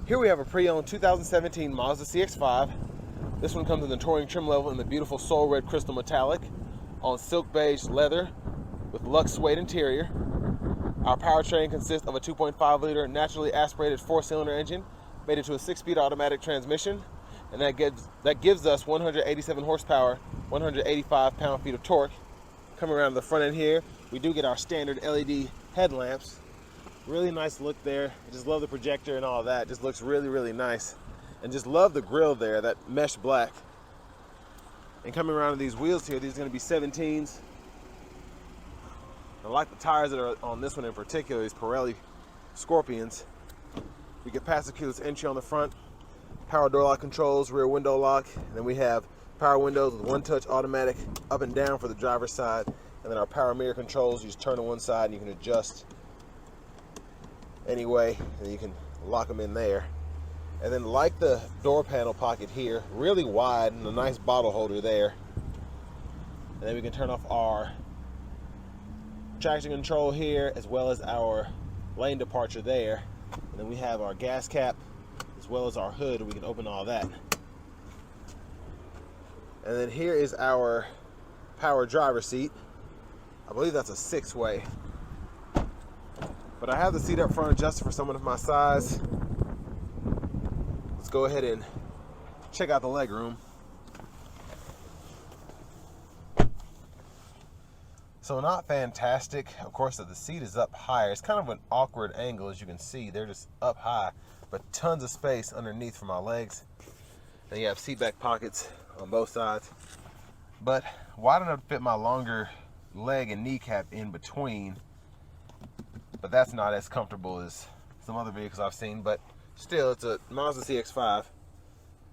Here we have a pre-owned 2017 Mazda CX-5. This one comes in the Touring trim level in the beautiful soul red crystal metallic on silk beige leather with luxe suede interior. Our powertrain consists of a 2.5-liter naturally aspirated 4-cylinder engine made into a 6-speed automatic transmission, and that gives us 187 horsepower, 185 pound-feet of torque. Coming around to the front end here, we do get our standard LED headlamps. Really nice look there. I just love the projector and all of that. Just looks really, really nice. And just love the grille there, that mesh black. And coming around to these wheels here, these are going to be 17s. I like the tires that are on this one in particular, these Pirelli Scorpions. We get passive keyless entry on the front, power door lock controls, rear window lock, and then we have power windows with one-touch automatic up and down for the driver's side, and then our power mirror controls. You just turn to one side and you can adjust anyway, and you can lock them in there. And then, like the door panel pocket here, really wide and a nice bottle holder there. And then we can turn off our traction control here as well as our lane departure there. And then we have our gas cap as well as our hood, and we can open all that. And then here is our power driver seat. I believe that's a 6-way. But I have the seat up front adjusted for someone of my size. Let's go ahead and check out the leg room. So not fantastic. Of course, the seat is up higher. It's kind of an awkward angle, as you can see. They're just up high, but tons of space underneath for my legs. And you have seat back pockets on both sides. But wide enough to fit my longer leg and kneecap in between. But that's not as comfortable as some other vehicles I've seen. But still, it's a Mazda CX-5.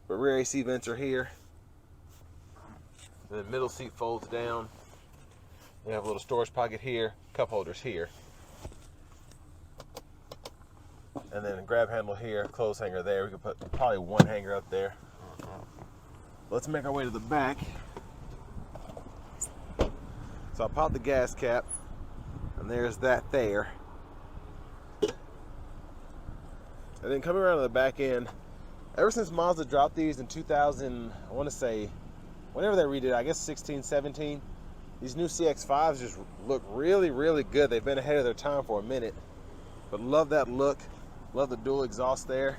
But rear AC vents are here. The middle seat folds down. We have a little storage pocket here, cup holders here. And then a grab handle here, clothes hanger there. We could put probably one hanger up there. Let's make our way to the back. So I pop the gas cap, and there's that there. And then coming around to the back end, ever since Mazda dropped these in 2000, I want to say, whenever they redid it, I guess 16, 17, these new CX-5s just look really, really good. They've been ahead of their time for a minute. But love that look. Love the dual exhaust there.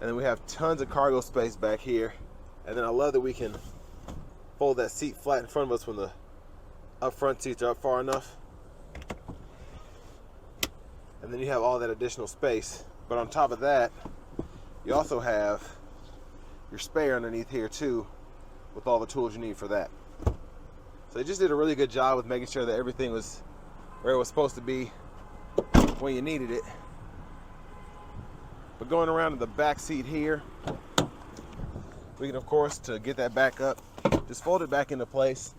And then we have tons of cargo space back here. And then I love that we can fold that seat flat in front of us when the up front seats are up far enough. And then you have all that additional space. But on top of that, you also have your spare underneath here too, with all the tools you need for that. So they just did a really good job with making sure that everything was where it was supposed to be when you needed it. But going around to the back seat here, we can, of course, to get that back up, just fold it back into place.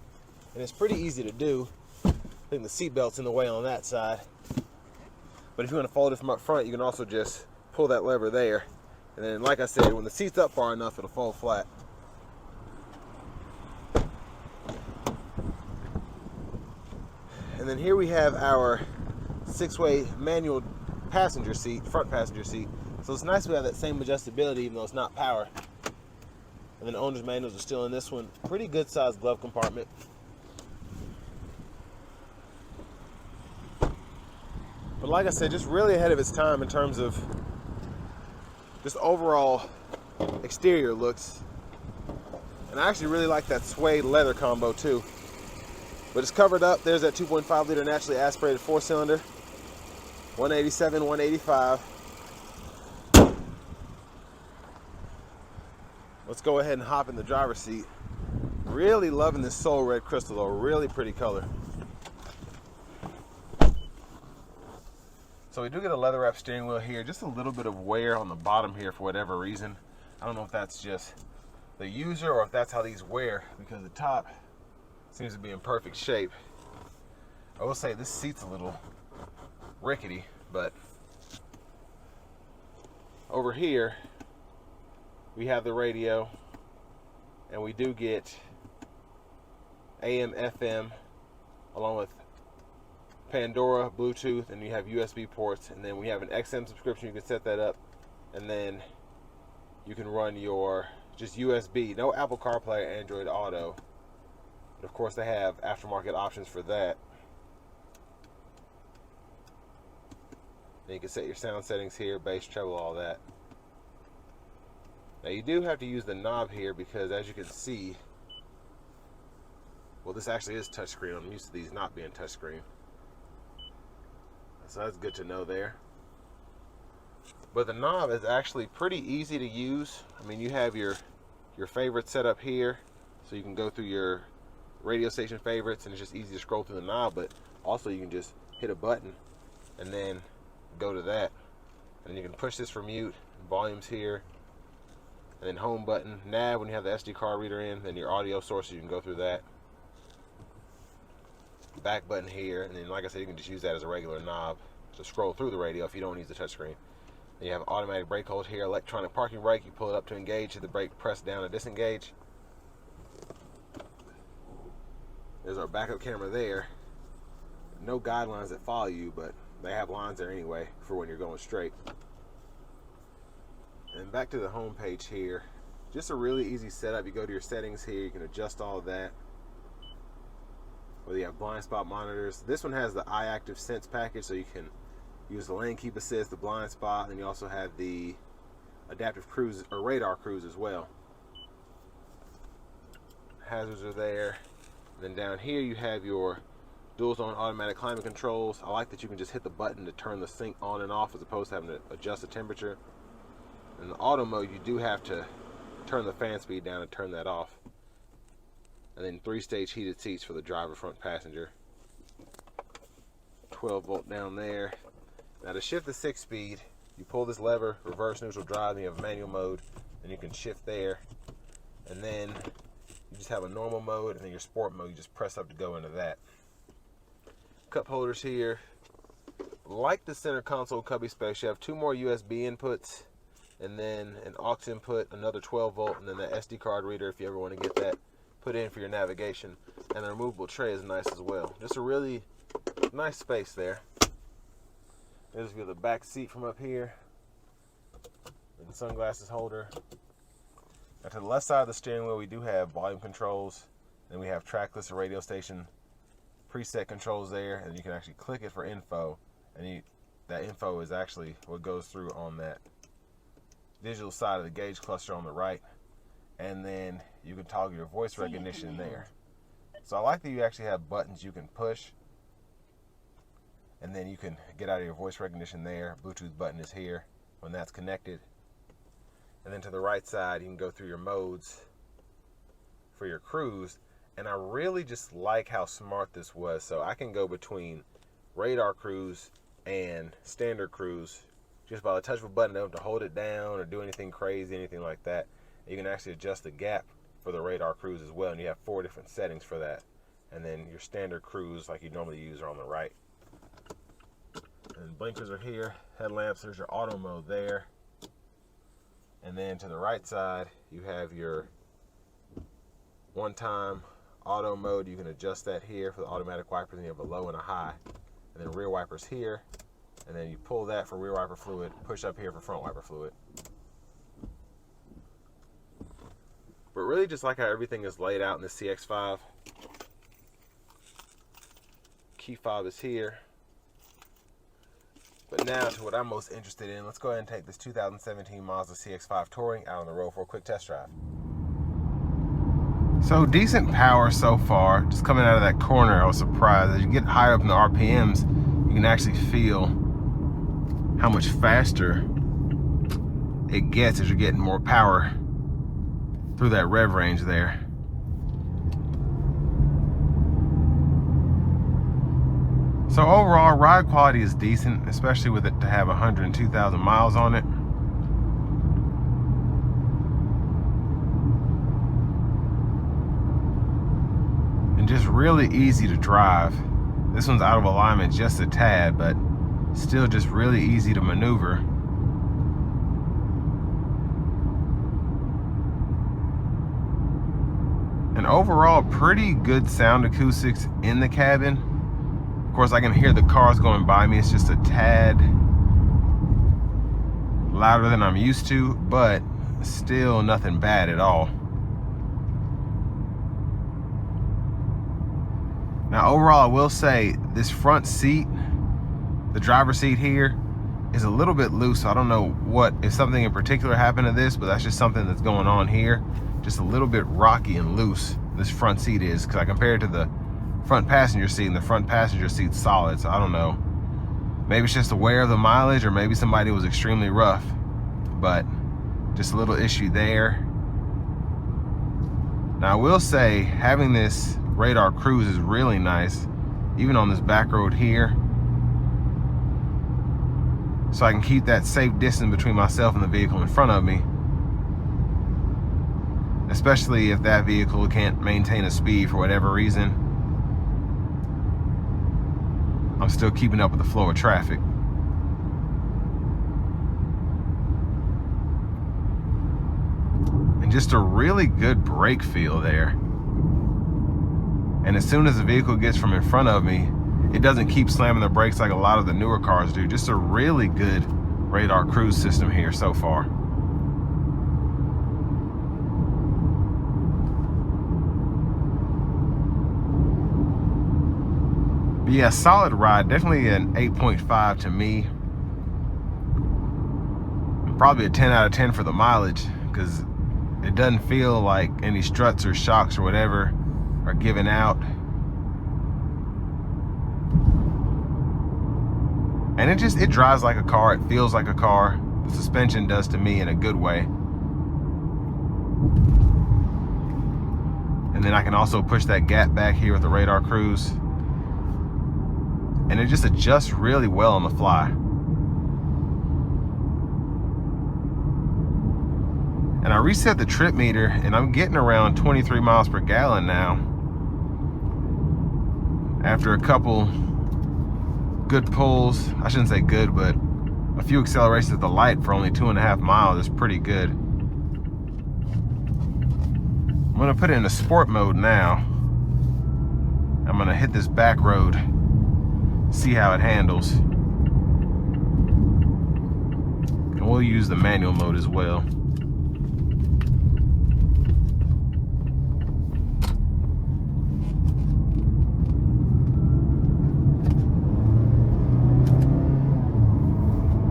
And it's pretty easy to do. I think the seat belt's in the way on that side. But if you want to fold it from up front, you can also just pull that lever there. And then, like I said, when the seat's up far enough, it'll fold flat. And then here we have our 6-way manual passenger seat, front passenger seat. So it's nice we have that same adjustability, even though it's not power. And then the owner's manuals are still in this one. Pretty good sized glove compartment. But like I said, just really ahead of its time in terms of just overall exterior looks. And I actually really like that suede leather combo too. But it's covered up. There's that 2.5-liter naturally aspirated 4-cylinder. 187, 185. Let's go ahead and hop in the driver's seat. Really loving this soul red crystal though. Really pretty color. So we do get a leather wrap steering wheel here. Just a little bit of wear on the bottom here for whatever reason. I don't know if that's just the user or if that's how these wear, because the top seems to be in perfect shape. I will say this seat's a little rickety, but over here we have the radio, and we do get AM, FM, along with Pandora, Bluetooth, and you have USB ports. And then we have an XM subscription. You can set that up, and then you can run your just USB. No Apple CarPlay or Android Auto. But of course, they have aftermarket options for that. Then you can set your sound settings here, bass, treble, all that. Now you do have to use the knob here because, as you can see, well, this actually is touchscreen. I'm used to these not being touchscreen, so that's good to know there. But the knob is actually pretty easy to use. I mean, you have your favorite set up here, so you can go through your radio station favorites, and it's just easy to scroll through the knob. But also, you can just hit a button and then go to that, and you can push this for mute, volumes here, and then home button, nav when you have the SD card reader in, then your audio sources, you can go through that. Back button here, and then like I said, you can just use that as a regular knob to scroll through the radio if you don't use the touchscreen. Then you have automatic brake hold here, electronic parking brake. You pull it up to engage, hit the brake, press down to disengage. There's our backup camera there. No guidelines that follow you, but they have lines there anyway for when you're going straight. And back to the home page here. Just a really easy setup. You go to your settings here, you can adjust all of that. Whether you have blind spot monitors. This one has the iActive Sense package, so you can use the lane keep assist, the blind spot, and you also have the adaptive cruise or radar cruise as well. Hazards are there. And then down here you have your dual zone automatic climate controls. I like that you can just hit the button to turn the sync on and off as opposed to having to adjust the temperature. In the auto mode, you do have to turn the fan speed down and turn that off. And then 3-stage heated seats for the driver, front passenger. 12 volt down there. Now to shift the 6-speed, you pull this lever, reverse, neutral, drive, and you have manual mode, and you can shift there. And then you just have a normal mode, and then your sport mode, you just press up to go into that. Cup holders here. Like the center console cubby space, you have 2 more USB inputs, and then an aux input, another 12 volt, and then the SD card reader if you ever want to get that put in for your navigation. And the removable tray is nice as well. Just a really nice space there. There's the back seat from up here, and the sunglasses holder. Now to the left side of the steering wheel, we do have volume controls, and we have track list and radio station preset controls there, and you can actually click it for info, and that info is actually what goes through on that digital side of the gauge cluster on the right. And then you can toggle your voice recognition there. So I like that you actually have buttons you can push, and then you can get out of your voice recognition there. Bluetooth button is here when that's connected. And then to the right side, you can go through your modes for your cruise. And I really just like how smart this was. So I can go between radar cruise and standard cruise just by the touch of a button. I don't have to hold it down or do anything crazy, anything like that. You can actually adjust the gap for the radar cruise as well, and you have 4 different settings for that. And then your standard cruise, like you normally use, are on the right. And blinkers are here, headlamps, there's your auto mode there. And then to the right side, you have your one-time auto mode. You can adjust that here for the automatic wipers, and you have a low and a high. And then rear wipers here, and then you pull that for rear wiper fluid, push up here for front wiper fluid. But really just like how everything is laid out in the CX-5. Key fob is here. But now to what I'm most interested in. Let's go ahead and take this 2017 Mazda CX-5 Touring out on the road for a quick test drive. So decent power so far. Just coming out of that corner, I was surprised. As you get higher up in the RPMs, you can actually feel how much faster it gets as you're getting more power through that rev range there. So overall, ride quality is decent, especially with it to have 102,000 miles on it. And just really easy to drive. This one's out of alignment just a tad, but still just really easy to maneuver. And overall, pretty good sound acoustics in the cabin. Of course, I can hear the cars going by me. It's just a tad louder than I'm used to, but still nothing bad at all. Now, overall, I will say this front seat, the driver's seat here, is a little bit loose. So I don't know if something in particular happened to this, but that's just something that's going on here. Just a little bit rocky and loose, this front seat is, because I compare it to the front passenger seat, and the front passenger seat's solid. So I don't know. Maybe it's just aware of the mileage, or maybe somebody was extremely rough, but just a little issue there. Now, I will say having this radar cruise is really nice, even on this back road here. So I can keep that safe distance between myself and the vehicle in front of me, especially if that vehicle can't maintain a speed for whatever reason. I'm still keeping up with the flow of traffic. And just a really good brake feel there. And as soon as the vehicle gets from in front of me, it doesn't keep slamming the brakes like a lot of the newer cars do. Just a really good radar cruise system here so far. But yeah, solid ride. Definitely an 8.5 to me. Probably a 10 out of 10 for the mileage, because it doesn't feel like any struts or shocks or whatever are giving out. And it drives like a car. It feels like a car. The suspension does to me in a good way. And then I can also push that gap back here with the radar cruise. And it just adjusts really well on the fly. And I reset the trip meter, and I'm getting around 23 miles per gallon now. After a couple good pulls, I shouldn't say good, but a few accelerations at the light for only 2.5 miles is pretty good. I'm gonna put it into sport mode now. I'm gonna hit this back road, see how it handles. And we'll use the manual mode as well.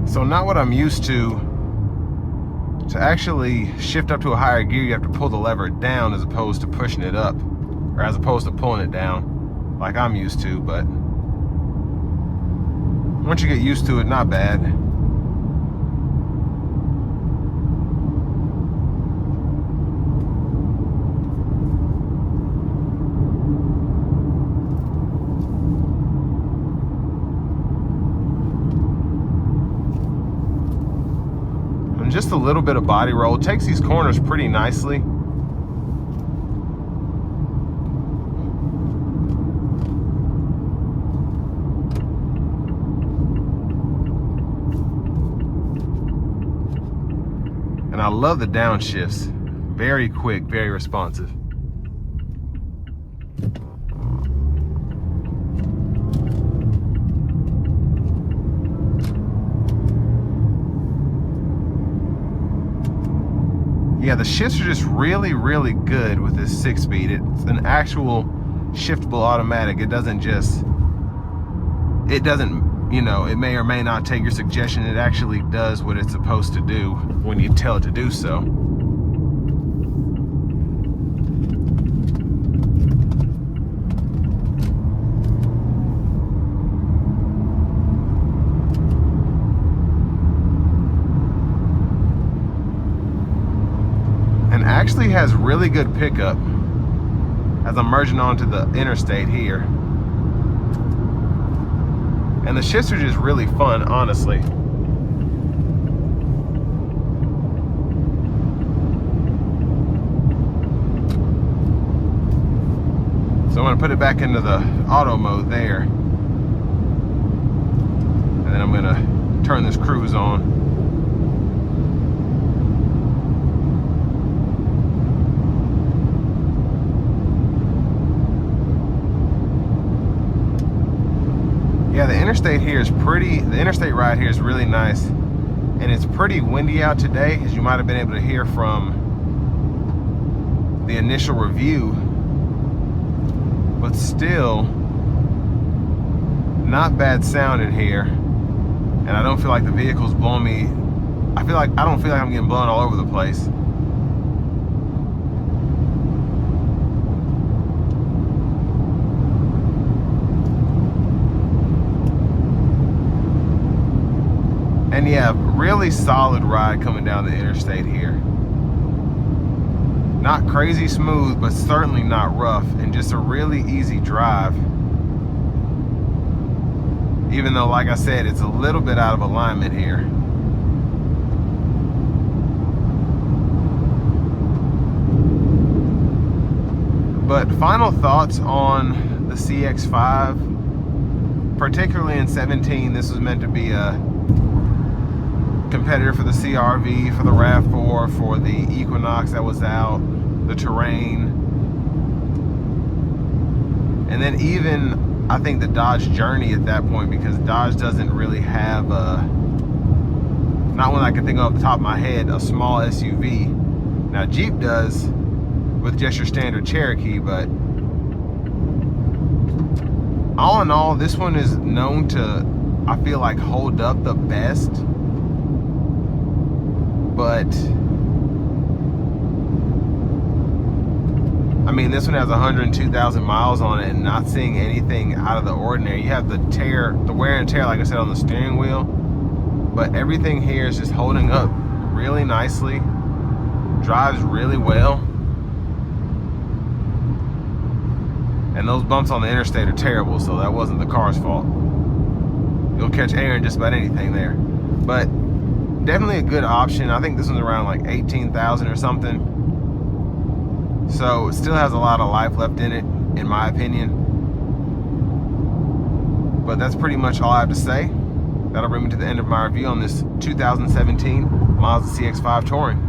So not what I'm used to. To actually shift up to a higher gear, you have to pull the lever down as opposed to pushing it up, or as opposed to pulling it down like I'm used to. But once you get used to it, not bad. Just a little bit of body roll. Takes these corners pretty nicely. And I love the downshifts. Very quick, very responsive. Yeah, the shifts are just really, really good with this 6-speed. It's an actual shiftable automatic. It doesn't, you know, it may or may not take your suggestion. It actually does what it's supposed to do when you tell it to do so. Actually has really good pickup as I'm merging onto the interstate here. And the shifts are just really fun, honestly. So I'm gonna put it back into the auto mode there. And then I'm gonna turn this cruise on. Yeah, the interstate ride here is really nice. And it's pretty windy out today, as you might have been able to hear from the initial review. But still, not bad sound in here. And I don't feel like the vehicle's blowing me. I don't feel like I'm getting blown all over the place. And yeah, really solid ride coming down the interstate here. Not crazy smooth, but certainly not rough, and just a really easy drive. Even though, like I said, it's a little bit out of alignment here. But final thoughts on the CX-5, particularly in 17, this was meant to be a competitor for the CR-V, for the RAV4, for the Equinox that was out, the Terrain, and then even I think the Dodge Journey at that point, because Dodge doesn't really have not one I can think of off the top of my head, a small SUV. Now Jeep does with just your standard Cherokee, but all in all, this one is known to, I feel like, hold up the best. But I mean, this one has 102,000 miles on it, and not seeing anything out of the ordinary. You have the wear and tear, like I said, on the steering wheel, but everything here is just holding up really nicely, drives really well. And those bumps on the interstate are terrible, so that wasn't the car's fault. You'll catch air in just about anything there. But definitely a good option. I think this one's around like 18,000 or something. So it still has a lot of life left in it, in my opinion. But that's pretty much all I have to say. That'll bring me to the end of my review on this 2017 Mazda CX-5 Touring.